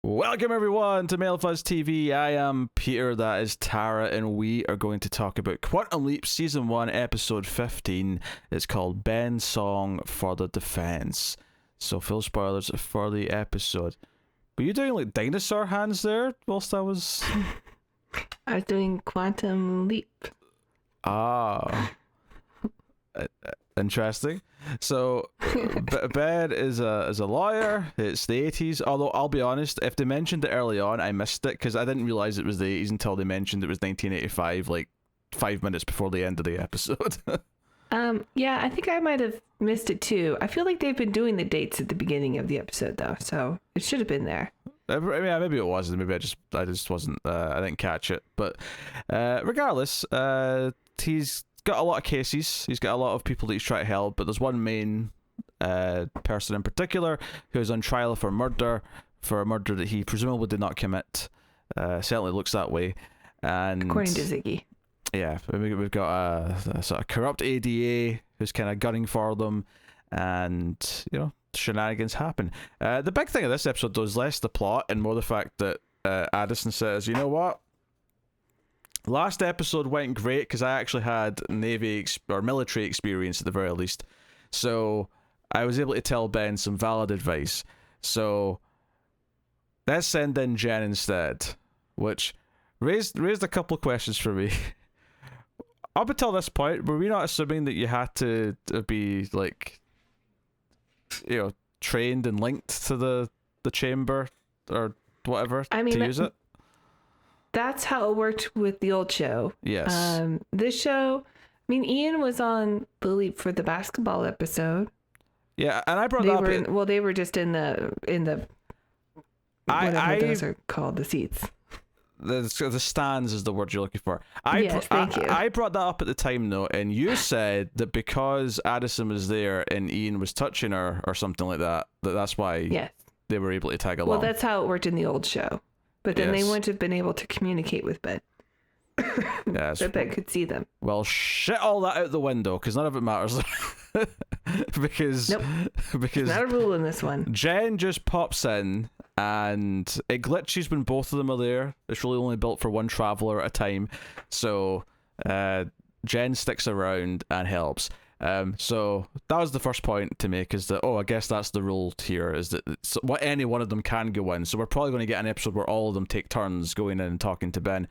Welcome everyone to Mail Fuzz TV. I am Peter, that is Tara, and we are going to talk about Quantum Leap Season 1, Episode 15. It's called Ben's Song for the Defense. So full spoilers for the episode. Were you doing like dinosaur hands there whilst I was... I was doing Quantum Leap. Ah. Interesting. So Ben is a lawyer. It's the 80s, although I'll be honest, if they mentioned it early on, I missed it because I didn't realize it was the 80s until they mentioned it was 1985, like 5 minutes before the end of the episode. Yeah, I think I might have missed it too. I feel like they've been doing the dates at the beginning of the episode though, so it should have been there. I mean, maybe it wasn't. Maybe I just wasn't. I didn't catch it. But regardless, he's got a lot of cases. He's got a lot of people that he's trying to help. But there's one main person in particular who's on trial for a murder that he presumably did not commit. Certainly looks that way. And according to Ziggy. Yeah, we've got a sort of corrupt ADA who's kind of gunning for them, and shenanigans happen. The big thing of this episode though is less the plot and more the fact that Addison says, you know what? Last episode went great because I actually had or military experience at the very least, so I was able to tell Ben some valid advice. So let's send in Jen instead, which raised a couple of questions for me. Up until this point, were we not assuming that you had to be like, trained and linked to the chamber or whatever to use it? That's how it worked with the old show. Yes. This show, Ian was on the Leap for the basketball episode. Yeah, and I brought that up. They were just in the whatever those are called, the seats. The stands is the word you're looking for. Yes, thank you. I brought that up at the time though, and you said that because Addison was there and Ian was touching her or something like that, that's why they were able to tag along. Well, that's how it worked in the old show. But then they wouldn't have been able to communicate with Ben. Yes. So Ben could see them. Well, shit all that out the window, because none of it matters. because It's not a rule in this one. Jen just pops in, and it glitches when both of them are there. It's really only built for one traveler at a time. So Jen sticks around and helps. So that was the first point to make, is that I guess that's the rule here, is that any one of them can go in. So we're probably going to get an episode where all of them take turns going in and talking to Ben.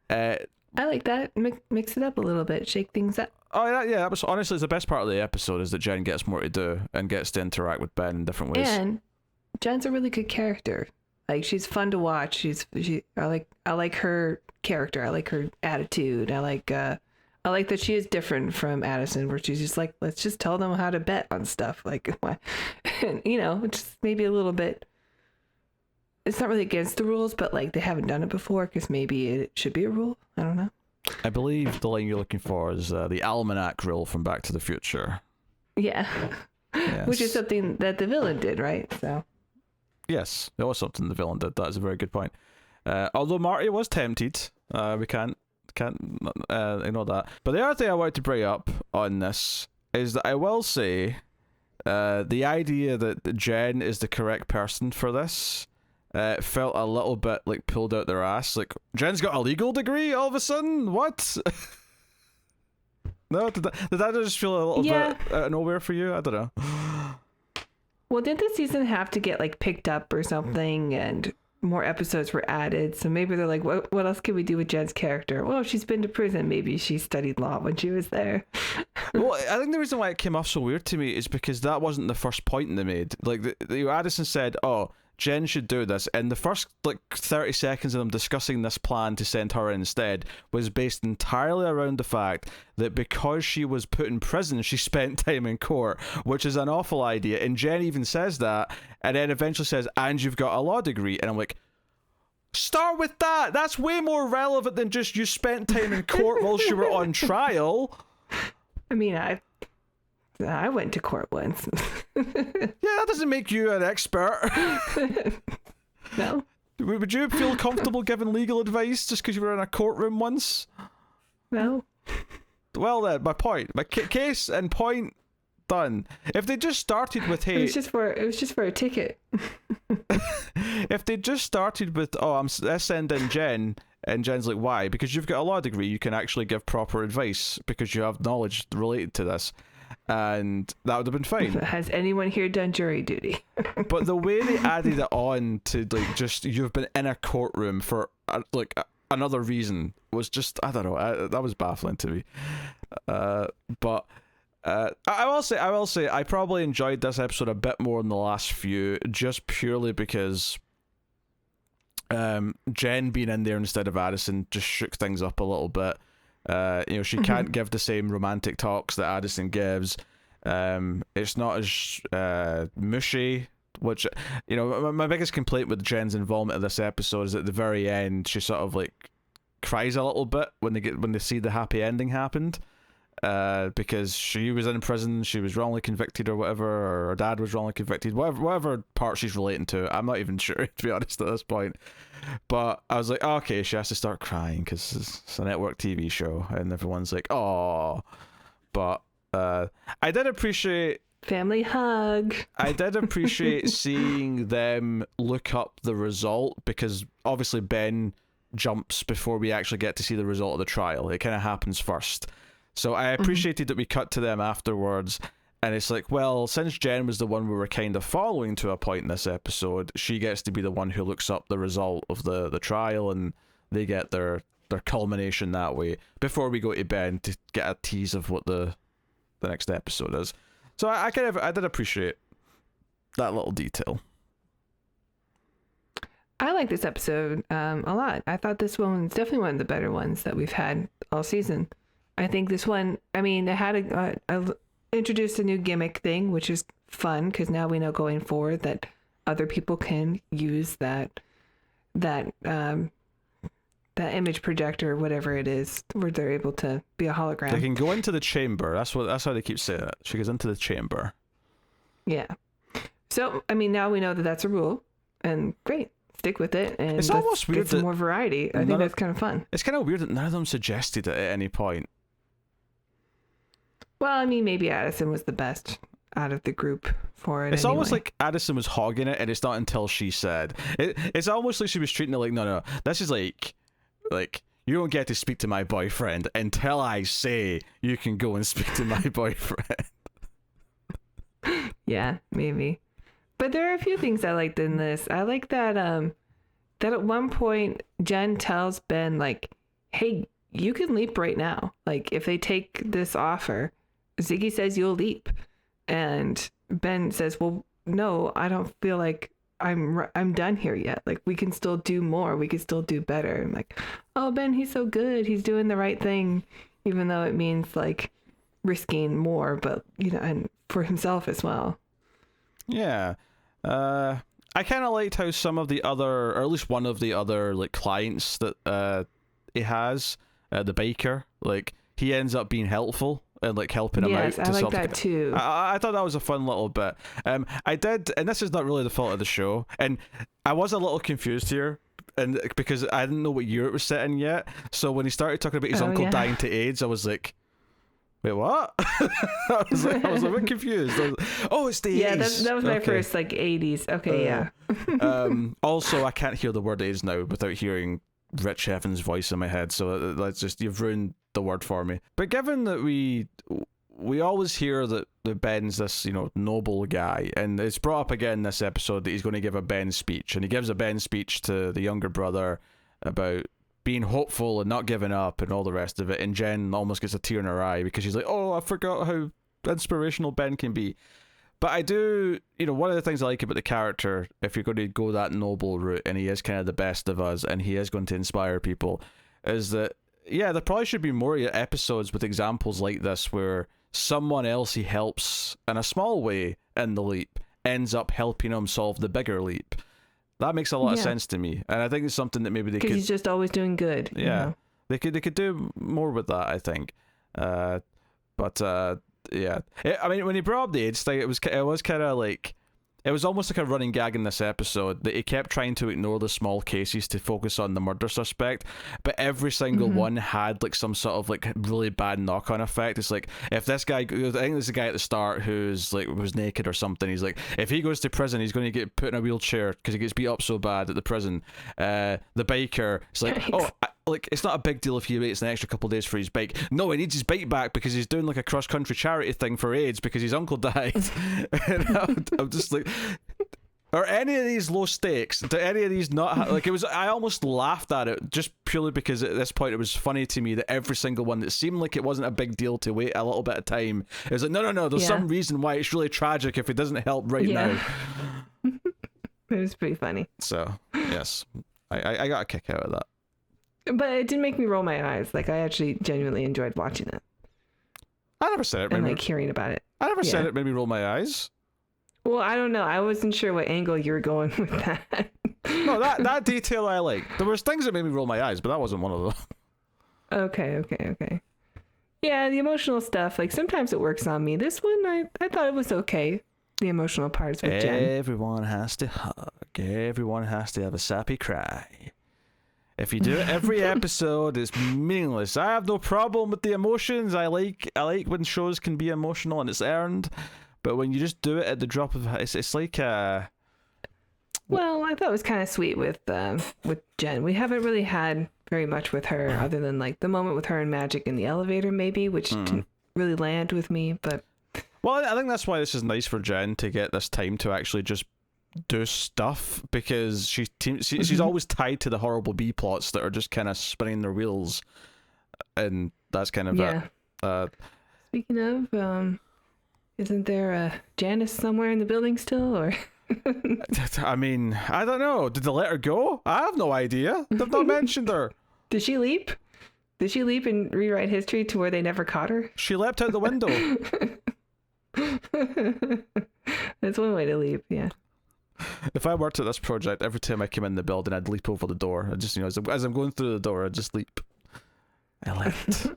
I like that. Mix it up a little bit, shake things up. Oh yeah, that was honestly the best part of the episode, is that Jen gets more to do and gets to interact with Ben in different ways. And Jen's a really good character. Like, she's fun to watch. I like her character. I like her attitude. I like that she is different from Addison, where she's just like, let's just tell them how to bet on stuff. Like, and, just maybe a little bit. It's not really against the rules, but like they haven't done it before, because maybe it should be a rule. I don't know. I believe the line you're looking for is the almanac rule from Back to the Future. Yeah. Yes. Which is something that the villain did, right? So. Yes, it was something the villain did. That is a very good point. Although Marty was tempted, we can't ignore that. But the other thing I wanted to bring up on this is that I will say the idea that Jen is the correct person for this felt a little bit like pulled out their ass. Like, Jen's got a legal degree all of a sudden? What? No? Did that just feel a little bit out of nowhere for you? I don't know. Well, did the season have to get like picked up or something, and more episodes were added? So maybe they're like, what else can we do with Jen's character? Well, if she's been to prison, maybe she studied law when she was there. Well, I think the reason why it came off so weird to me is because that wasn't the first point they made. Like, Addison said, Jen should do this, and the first 30 seconds of them discussing this plan to send her instead was based entirely around the fact that because she was put in prison, she spent time in court, which is an awful idea. And Jen even says that, and then eventually says, and you've got a law degree. And I'm like, start with that. That's way more relevant than just you spent time in court while you were on trial. I mean, I went to court once. Yeah, that doesn't make you an expert. No. Would you feel comfortable giving legal advice just because you were in a courtroom once? No. Well then, my case and point done. If they just started with, hey, it was just for a ticket. if they just started with, oh, let's send in Jen, and Jen's like, why? Because you've got a law degree, you can actually give proper advice because you have knowledge related to this, and that would have been fine. Has anyone here done jury duty? But the way they added it on to like just you've been in a courtroom for another reason was just, I don't know, that was baffling to me. But I will say I probably enjoyed this episode a bit more than the last few, just purely because Jen being in there instead of Addison just shook things up a little bit. She can't give the same romantic talks that Addison gives. It's not as mushy, which, my biggest complaint with Jen's involvement in this episode is at the very end she sort of like cries a little bit when they see the happy ending happened. Because she was in prison, she was wrongly convicted or whatever, or her dad was wrongly convicted, whatever part she's relating to, I'm not even sure, to be honest, at this point. But I was like, okay, she has to start crying because it's a network TV show, and everyone's like, oh. But I did appreciate family hug. I did appreciate seeing them look up the result, because obviously Ben jumps before we actually get to see the result of the trial. It kind of happens first. So I appreciated that we cut to them afterwards, and it's like, well, since Jen was the one we were kind of following to a point in this episode, she gets to be the one who looks up the result of the trial, and they get their culmination that way before we go to Ben to get a tease of what the next episode is. So I did appreciate that little detail. I like this episode a lot. I thought this one was definitely one of the better ones that we've had all season. I think this one, it had introduced a new gimmick thing, which is fun because now we know going forward that other people can use that image projector, whatever it is, where they're able to be a hologram. They can go into the chamber. That's how they keep saying it. She goes into the chamber. Yeah. So now we know that that's a rule, and great. Stick with it, and it's almost weird get some more variety. I think that's kind of fun. It's kind of weird that none of them suggested it at any point. Well, maybe Addison was the best out of the group for it. It's anyway. almost like Addison was hogging it, and it's not until she said it's almost like she was treating it like, no, this is like you don't get to speak to my boyfriend until I say you can go and speak to my boyfriend. Yeah, maybe. But there are a few things I liked in this. I like that that at one point Jen tells Ben, like, hey, you can leap right now. Like, if they take this offer, Ziggy says you'll leap. And Ben says, well, no, I don't feel like I'm done here yet. Like, we can still do more. We can still do better. I'm like, oh, Ben, he's so good. He's doing the right thing, even though it means, like, risking more, but, and for himself as well. Yeah. I kind of liked how some of the other, or at least one of the other, like, clients that he has, the baker, like, he ends up being helpful and, like, helping him out. Yes, I like that too. I thought that was a fun little bit. I did, and this is not really the fault of the show, and I was a little confused here, and because I didn't know what year it was set in yet, so when he started talking about his uncle dying to AIDS, I was like, wait, what? I was a bit confused. It's the 80s. Yeah, that was my first, like, 80s. Okay, yeah. Also, I can't hear the word AIDS now without hearing Rich Evans' voice in my head, so you've ruined the word for me. But given that we always hear that Ben's this, noble guy, and it's brought up again in this episode that he's going to give a Ben speech, and he gives a Ben speech to the younger brother about being hopeful and not giving up and all the rest of it, and Jen almost gets a tear in her eye because she's like, oh, I forgot how inspirational Ben can be. But I do, one of the things I like about the character, if you're going to go that noble route, and he is kind of the best of us, and he is going to inspire people, is that, yeah, there probably should be more episodes with examples like this where someone else he helps in a small way in the leap ends up helping him solve the bigger leap. That makes a lot of sense to me, and I think it's something that maybe they could. Because he's just always doing good. Yeah, they could do more with that, I think. Yeah, when he brought up the AIDS thing, it was kind of like, it was almost like a running gag in this episode that he kept trying to ignore the small cases to focus on the murder suspect, but every single one had like some sort of like really bad knock-on effect. It's like, if this guy, I think there's a guy at the start who's like was naked or something, he's like, if he goes to prison he's going to get put in a wheelchair because he gets beat up so bad at the prison. The biker, it's like, like, it's not a big deal if he waits an extra couple of days for his bike. No, he needs his bike back because he's doing like a cross-country charity thing for AIDS because his uncle died. And I'm just like, are any of these low stakes? Do any of these not like, it was, I almost laughed at it just purely because at this point it was funny to me that every single one that seemed like it wasn't a big deal to wait a little bit of time, it was like, no, there's some reason why it's really tragic if it doesn't help right now. It was pretty funny. So, yes, I got a kick out of that. But it didn't make me roll my eyes. Like, I actually genuinely enjoyed watching it. I never said it. And like hearing about it. I never said it made me roll my eyes. Well, I don't know. I wasn't sure what angle you were going with that. No, that detail I like. There was things that made me roll my eyes, but that wasn't one of them. Okay. Yeah, the emotional stuff, like sometimes it works on me. This one, I thought it was okay. The emotional parts with Jen. Everyone has to hug. Everyone has to have a sappy cry. If you do it every episode, it's meaningless. I have no problem with the emotions. I like when shows can be emotional and it's earned. But when you just do it at the drop of it's like well, I thought it was kind of sweet with Jen. We haven't really had very much with her other than like the moment with her and Magic in the elevator, maybe, which didn't really land with me. But well, I think that's why this is nice for Jen to get this time to actually just do stuff, because she's always tied to the horrible B plots that are just kind of spinning their wheels, and that's kind of it. Speaking of, isn't there a Janice somewhere in the building still, or? I mean, I don't know. Did they let her go? I have no idea. They've not mentioned her. Did she leap? Did she leap and rewrite history to where they never caught her? She leapt out the window. That's one way to leap, yeah. If I worked at this project, every time I came in the building, I'd leap over the door. I just, as I'm going through the door, I'd just leap. I leapt.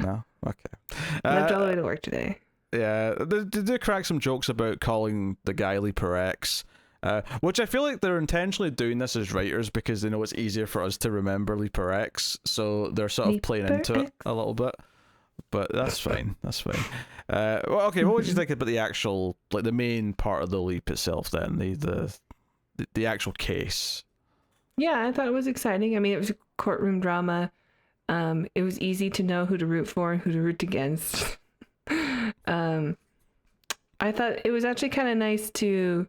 No? Okay. Leapt all the way to work today. Yeah, they do crack some jokes about calling the guy Leaper X, which I feel like they're intentionally doing this as writers because they know it's easier for us to remember Leaper X, so they're sort of playing into it a little bit. But that's fine. That's fine. Well, okay. What would you think about the actual, like, the main part of the leap itself? Then the actual case. Yeah, I thought it was exciting. I mean, it was a courtroom drama. It was easy to know who to root for and who to root against. I thought it was actually kind of nice to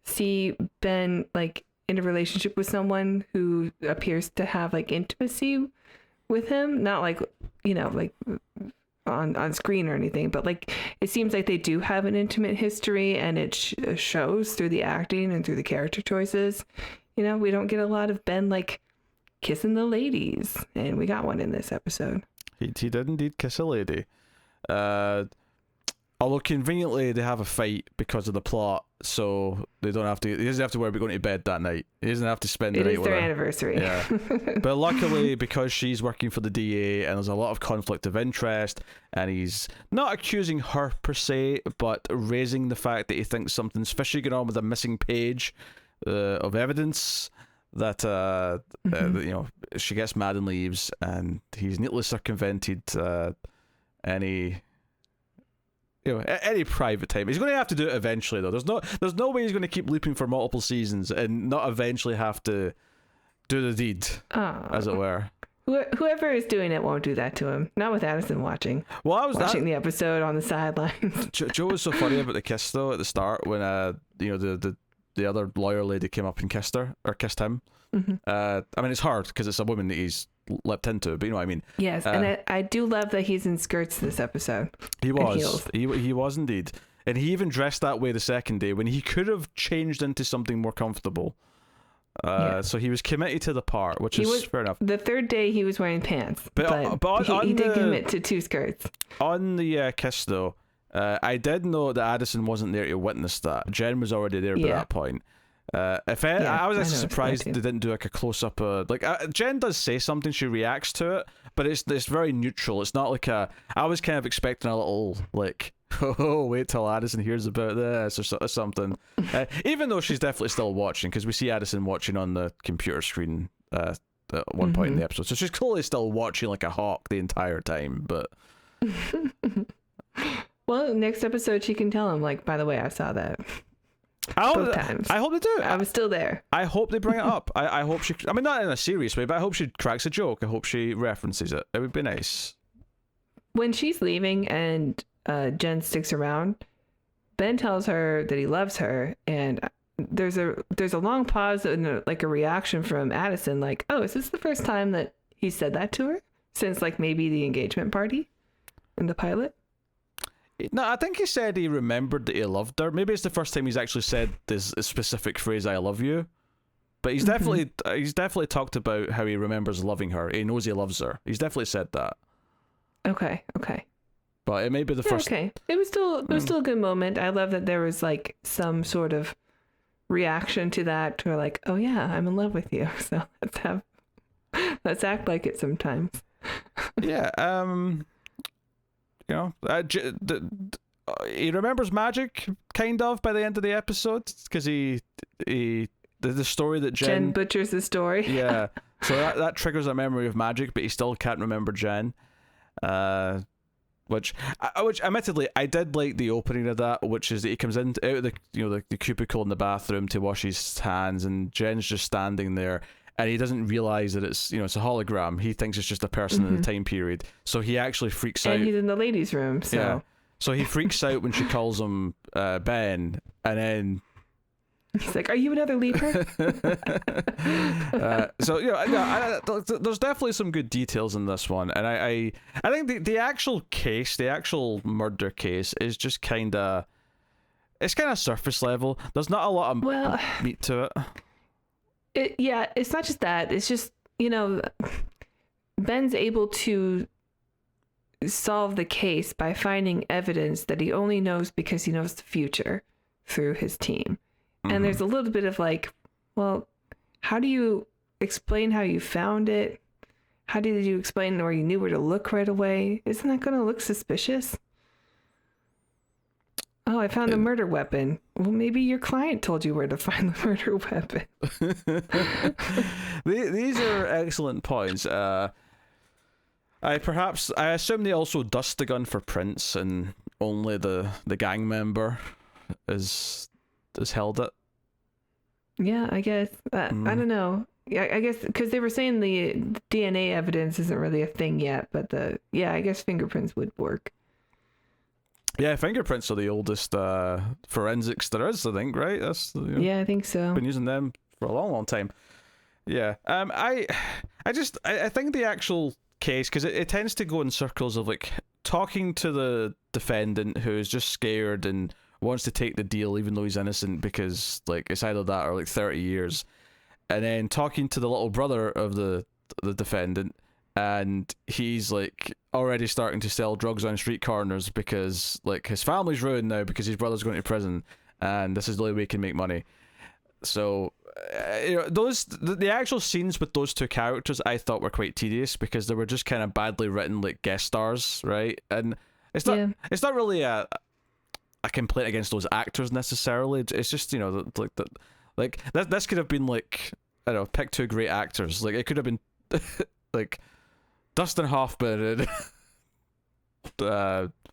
see Ben like in a relationship with someone who appears to have like intimacy with him, not like, like on screen or anything, but like it seems like they do have an intimate history, and it shows through the acting and through the character choices. We don't get a lot of Ben like kissing the ladies, and we got one in this episode. He did indeed kiss a lady. Although conveniently they have a fight because of the plot, so he doesn't have to worry about going to bed that night. He doesn't have to spend the night with her. It is their anniversary. Yeah. But luckily, because she's working for the DA and there's a lot of conflict of interest, and he's not accusing her per se, but raising the fact that he thinks something's fishy going on with a missing page of evidence, that she gets mad and leaves, and he's neatly circumvented any private time. He's going to have to do it eventually, though. There's no way he's going to keep leaping for multiple seasons and not eventually have to do the deed, as it were. Whoever is doing it won't do that to him. Not with Addison watching. Well, I was watching the episode on the sidelines. Joe was so funny about the kiss though at the start when the other lawyer lady came up and kissed her or kissed him. Mm-hmm. I mean, it's hard because it's a woman that he's leapt into, but you know what I mean. Yes, and I do love that he's in skirts this episode. He was. He was indeed. And he even dressed that way the second day when he could have changed into something more comfortable. So he was committed to the part, which is fair enough. The third day he was wearing pants, but he did commit to two skirts. On the kiss though, I did know that Addison wasn't there to witness that. Jen was already there by that point. I was actually surprised they didn't do like a close up. Jen does say something, she reacts to it, but it's very neutral. It's not like I was kind of expecting a little like oh, wait till Addison hears about this or something. Even though she's definitely still watching, because we see Addison watching on the computer screen at one point in the episode. So she's clearly still watching like a hawk the entire time. But well, next episode she can tell him, like, by the way, I saw that. Both times. I hope they do. I was still there. I hope they bring it up. I hope she. I mean, not in a serious way, but I hope she cracks a joke. I hope she references it. It would be nice. When she's leaving and Jen sticks around, Ben tells her that he loves her, and there's a long pause and like a reaction from Addison, like, oh, is this the first time that he said that to her since like maybe the engagement party in the pilot? No, I think he said he remembered that he loved her. Maybe it's the first time he's actually said this specific phrase, "I love you." But he's definitely talked about how he remembers loving her. He knows he loves her. He's definitely said that. Okay. But it may be the first. Okay, it was still a good moment. I love that there was like some sort of reaction to that, to like, oh yeah, I'm in love with you. So let's act like it sometimes. Yeah. You know, he remembers magic kind of by the end of the episode, because the story that Jen butchers the story. Yeah, so that triggers a memory of magic, but he still can't remember Jen. Which admittedly I did like the opening of that, which is that he comes out of the cubicle in the bathroom to wash his hands, and Jen's just standing there. And he doesn't realize that it's a hologram. He thinks it's just a person in the time period. So he actually freaks out. And he's in the ladies' room, so. Yeah. So he freaks out when she calls him Ben, and then he's like, "Are you another Libra?" There's definitely some good details in this one, and I think the actual murder case is just kind of surface level. There's not a lot of meat to it. It's not just that. It's just, Ben's able to solve the case by finding evidence that he only knows because he knows the future through his team. And there's a little bit of like, well, how do you explain how you found it? How did you explain where you knew where to look right away? Isn't that going to look suspicious? Oh, I found the murder weapon. Well, maybe your client told you where to find the murder weapon. These are excellent points. I assume they also dust the gun for prints, and only the gang member is held it. Yeah, I guess. I don't know. Yeah, I guess because they were saying the DNA evidence isn't really a thing yet, but I guess fingerprints would work. Yeah, fingerprints are the oldest forensics there is, I think, right? Yeah, I think so. Been using them for a long, long time. Yeah. I think the actual case, because it tends to go in circles of like talking to the defendant who's just scared and wants to take the deal even though he's innocent, because like it's either that or like 30 years, and then talking to the little brother of the defendant, and he's like already starting to sell drugs on street corners because like his family's ruined now because his brother's going to prison, and this is the only way he can make money. So the actual scenes with those two characters I thought were quite tedious, because they were just kind of badly written like guest stars, right? And it's not really a complaint against those actors necessarily. It's just this could have been like, I don't know, pick two great actors. Like it could have been like Dustin Hoffman and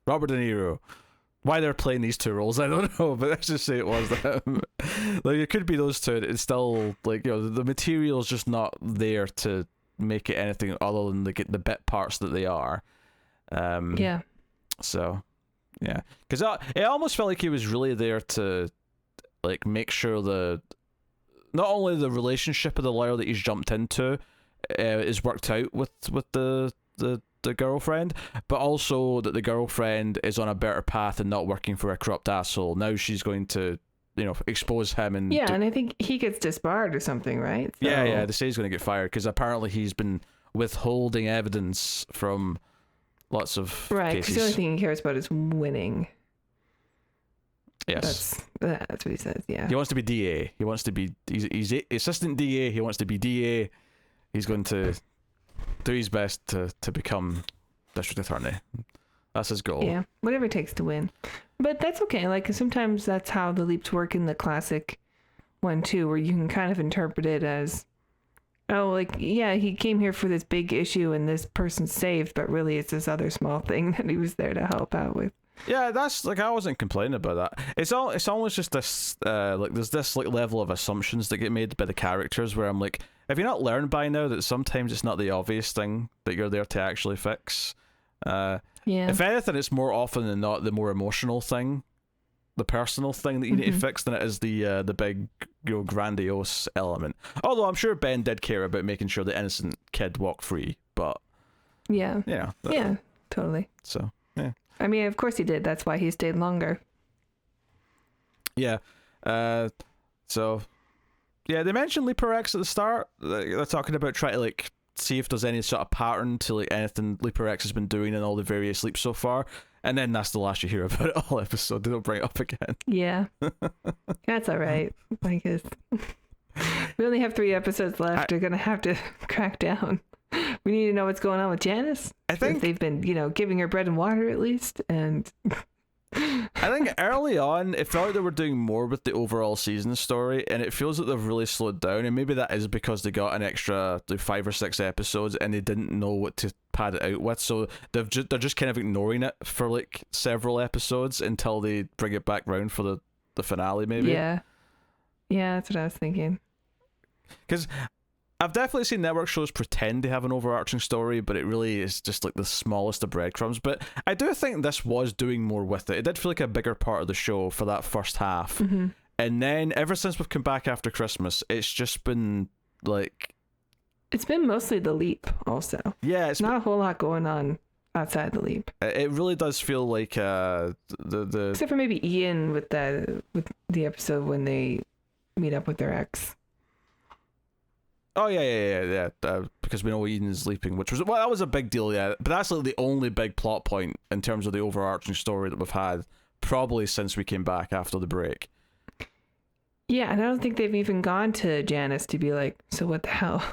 Robert De Niro. Why they're playing these two roles, I don't know, but let's just say it was them. Like it could be those two. It's still like, the material's just not there to make it anything other than the bit parts that they are. Yeah. So, yeah, because it almost felt like he was really there to like make sure not only the relationship of the lawyer that he's jumped into is worked out with the girlfriend, but also that the girlfriend is on a better path and not working for a corrupt asshole. Now she's going to, expose him and and I think he gets disbarred or something, right? So... Yeah. They say he's going to get fired because apparently he's been withholding evidence from lots of right. cases. Because the only thing he cares about is winning. Yes, that's what he says. Yeah, he wants to be DA. He wants to be. He's assistant DA. He wants to be DA. He's going to do his best to become district attorney. That's his goal. Yeah, whatever it takes to win. But that's okay. Like, sometimes that's how the leaps work in the classic one too, where you can kind of interpret it as, oh, like, yeah, he came here for this big issue and this person's saved, but really it's this other small thing that he was there to help out with. Yeah, that's like, I wasn't complaining about that. It's almost just this like, there's this like level of assumptions that get made by the characters where I'm like, have you not learned by now that sometimes it's not the obvious thing that you're there to actually fix? Yeah. If anything, it's more often than not the more emotional thing, the personal thing that you need to fix, than it is the big, grandiose element. Although I'm sure Ben did care about making sure the innocent kid walked free, but yeah, totally. So yeah, I mean, of course he did. That's why he stayed longer. Yeah. So yeah, they mentioned Leaper X at the start. They're talking about trying to like see if there's any sort of pattern to like anything Leaper X has been doing in all the various leaps so far, and then that's the last you hear about it all episode. They don't bring it up again. Yeah. That's all right, I guess. We only have 3 episodes left. We're gonna have to crack down. We need to know what's going on with Janice. I think they've been, giving her bread and water at least, and I think early on it felt like they were doing more with the overall season story, and it feels like they've really slowed down. And maybe that is because they got an extra 5 or 6 episodes and they didn't know what to pad it out with, so they're just kind of ignoring it for like several episodes until they bring it back round for the finale. Maybe. Yeah, that's what I was thinking. Because I've definitely seen network shows pretend they have an overarching story, but it really is just like the smallest of breadcrumbs. But I do think this was doing more with it. It did feel like a bigger part of the show for that first half. Mm-hmm. And then ever since we've come back after Christmas, it's just been like... It's been mostly the leap also. Yeah. It's not a whole lot going on outside the leap. It really does feel like the Except for maybe Ian with the episode when they meet up with their ex. Oh yeah. Because we know Eden's leaping, which was that was a big deal, yeah. But that's like the only big plot point in terms of the overarching story that we've had probably since we came back after the break. Yeah, and I don't think they've even gone to Janice to be like, so what the hell?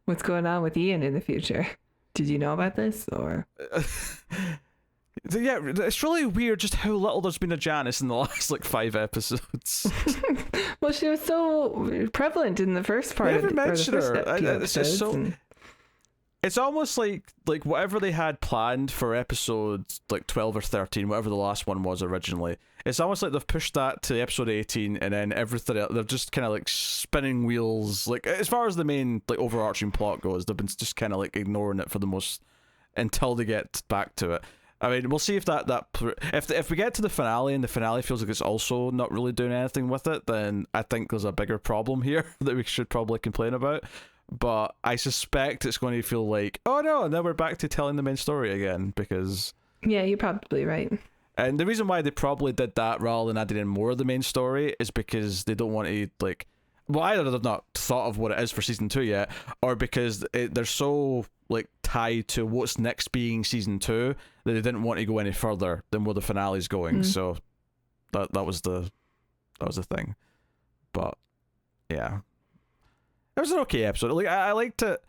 What's going on with Ian in the future? Did you know about this or? Yeah, it's really weird just how little there's been of Janice in the last like 5 episodes. Well, she was so prevalent in the first part of the first episodes. It's almost like whatever they had planned for episodes like 12 or 13, whatever the last one was originally. It's almost like they've pushed that to episode 18, and then everything else, they're just kind of like spinning wheels. Like as far as the main like overarching plot goes, they've been just kind of like ignoring it for the most until they get back to it. I mean, we'll see if if we get to the finale and the finale feels like it's also not really doing anything with it, then I think there's a bigger problem here that we should probably complain about. But I suspect it's going to feel like, oh no, now we're back to telling the main story again, because... Yeah, you're probably right. And the reason why they probably did that rather than adding in more of the main story is because they don't want to, like... Well, either they've not thought of what it is for season 2 yet, or because they're so like tied to what's next being season 2 that they didn't want to go any further than where the finale's going. So that was the thing. But yeah, it was an okay episode. Like I liked it.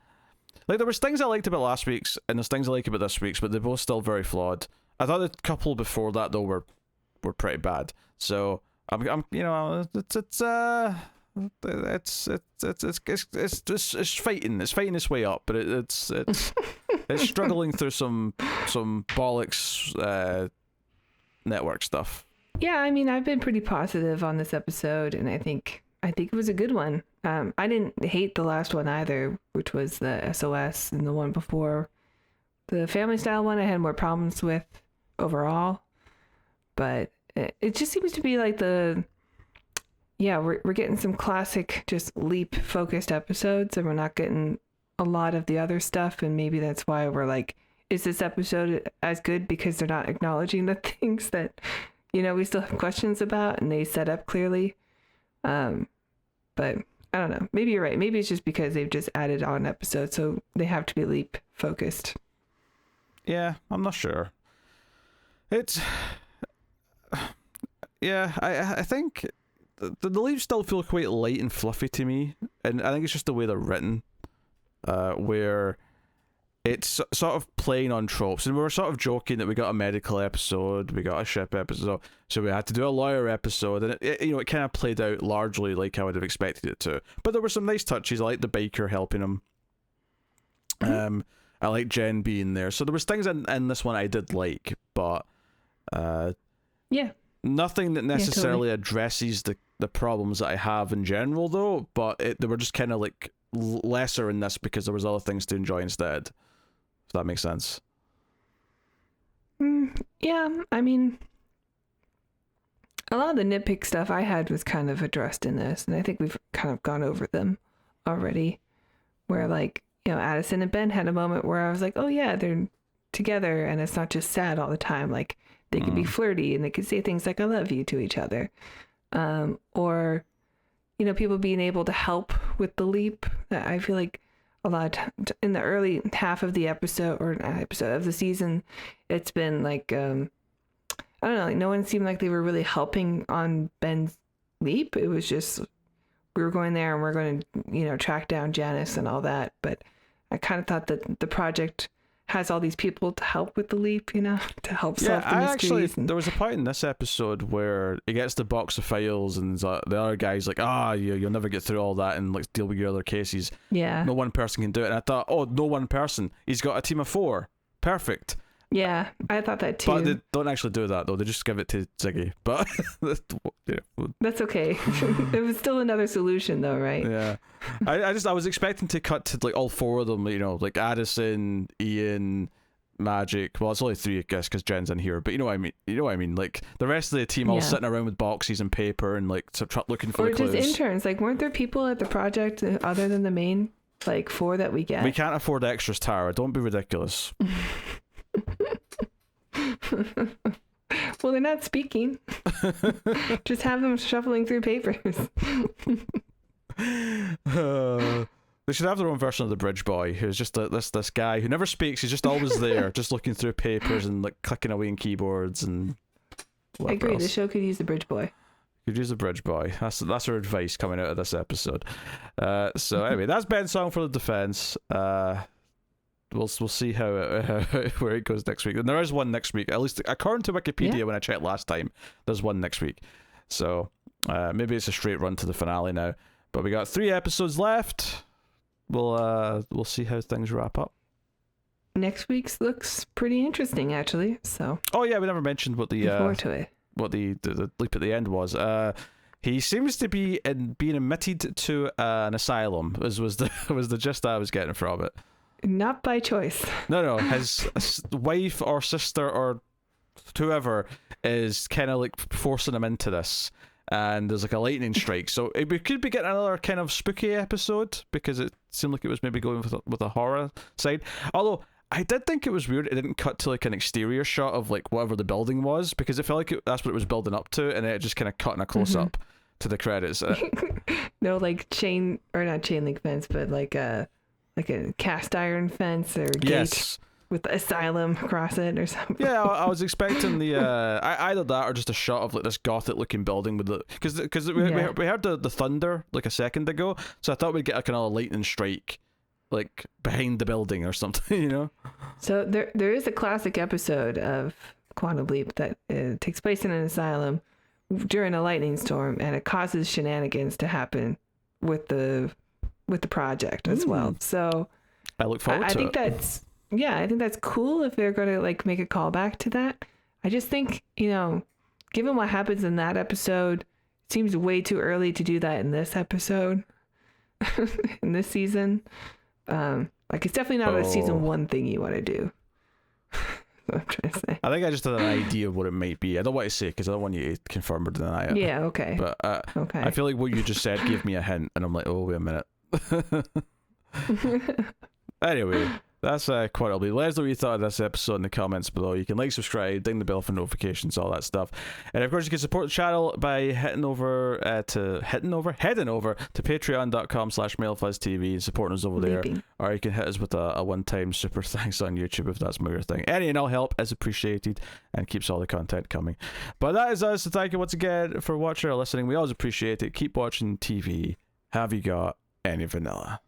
Like there was things I liked about last week's and there's things I like about this week's, but they're both still very flawed. I thought the couple before that though were pretty bad. So I'm it's fighting. It's fighting its way up, but it's struggling through some bollocks network stuff. Yeah, I mean, I've been pretty positive on this episode, and I think it was a good one. I didn't hate the last one either, which was the SOS, and the one before, the family style one, I had more problems with overall. But it just seems to be like we're getting some classic, just leap focused episodes, and we're not getting a lot of the other stuff. And maybe that's why we're like, is this episode as good because they're not acknowledging the things that, we still have questions about and they set up clearly. But I don't know. Maybe you're right. Maybe it's just because they've just added on episodes, so they have to be leap focused. Yeah, I'm not sure. It's... Yeah, I think... The leaves still feel quite light and fluffy to me, and I think it's just the way they're written, where it's sort of playing on tropes, and we were sort of joking that we got a medical episode, we got a ship episode, so we had to do a lawyer episode, and it kind of played out largely like I would have expected it to. But there were some nice touches. I like the biker helping him. I like Jen being there, so there was things in this one I did like, but nothing that necessarily addresses the problems that I have in general, though. But they were just kind of like lesser in this because there was other things to enjoy instead. If that makes sense. Yeah, I mean, a lot of the nitpick stuff I had was kind of addressed in this, and I think we've kind of gone over them already. Where, like, you know, Addison and Ben had a moment where I was like, oh yeah, they're together, and it's not just sad all the time. Like, they could be flirty, and they could say things like "I love you" to each other, or, you know, people being able to help with the leap. I feel like a lot of in the early half of the episode of the season, it's been like I don't know, like no one seemed like they were really helping on Ben's leap. It was just we were going there and we're going to, you know, track down Janice and all that. But I kind of thought that the project has all these people to help with the leap, you know, to help solve the mysteries. There was a point in this episode where he gets the box of files and the other guy's like, you'll never get through all that and like deal with your other cases. Yeah. No one person can do it. And I thought, no one person. He's got a team of 4. Perfect. Yeah, I thought that too. But they don't actually do that, though. They just give it to Ziggy. But that's okay. It was still another solution, though, right? Yeah. I was expecting to cut to like all 4 of them. You know, like Addison, Ian, Magic. Well, it's only 3, I guess, because Jen's in here. But you know what I mean. You know what I mean. Like the rest of the team all sitting around with boxes and paper and like looking for the clues. Or just interns. Like, weren't there people at the project other than the main 4 that we get? We can't afford extras, Tara. Don't be ridiculous. Well, they're not speaking. Just have them shuffling through papers. They should have their own version of the Bridge Boy, who's just this guy who never speaks. He's just always there, just looking through papers and like clicking away in keyboards and. I agree. Else. The show could use the Bridge Boy. Could use the Bridge Boy. That's our advice coming out of this episode. So anyway, that's Ben's song for the defense. We'll see how where it goes next week. And there is one next week, at least according to Wikipedia. When I checked last time, there's one next week. So maybe it's a straight run to the finale now. But we got 3 episodes left. We'll see how things wrap up. Next week's looks pretty interesting, actually. So. Oh yeah, we never mentioned what the forward to it. What the leap at the end was. He seems to be being admitted to an asylum. Was the gist I was getting from it. Not by choice. No, his wife or sister or whoever is kind of like forcing him into this, and there's like a lightning strike. So we could be getting another kind of spooky episode because it seemed like it was maybe going with a horror side. Although I did think it was weird it didn't cut to like an exterior shot of like whatever the building was, because it felt like that's what it was building up to, and then it just kind of cut in a close up to the credits. No, like not chain link fence, but like a cast iron fence or gate with the asylum across it or something. Yeah, I was expecting the either that or just a shot of like this gothic looking building with the because we heard the thunder like a second ago, so I thought we'd get like another lightning strike like behind the building or something, you know. So there is a classic episode of Quantum Leap that takes place in an asylum during a lightning storm, and it causes shenanigans to happen with the project as well. So I look forward to it. I think that's cool if they're going to like make a callback to that. I just think, you know, given what happens in that episode, it seems way too early to do that in this episode, in this season. Like it's definitely not a season 1 thing you want to do. What I'm trying to say. I think I just had an idea of what it might be. I don't want to say because I don't want you to confirm or deny it. Yeah, okay. But okay. I feel like what you just said gave me a hint, and I'm like, oh, wait a minute. Anyway, that's quite a bit. Let us know what you thought of this episode in the comments below. You can like, subscribe, ding the bell for notifications, all that stuff. And of course, you can support the channel by heading over to patreon.com/MailFuzzTV and supporting us over there. Or you can hit us with a one-time super thanks on YouTube if that's your thing. Any and all help is appreciated and keeps all the content coming. But that is us. So thank you once again for watching or listening. We always appreciate it. Keep watching TV. Have you got any vanilla?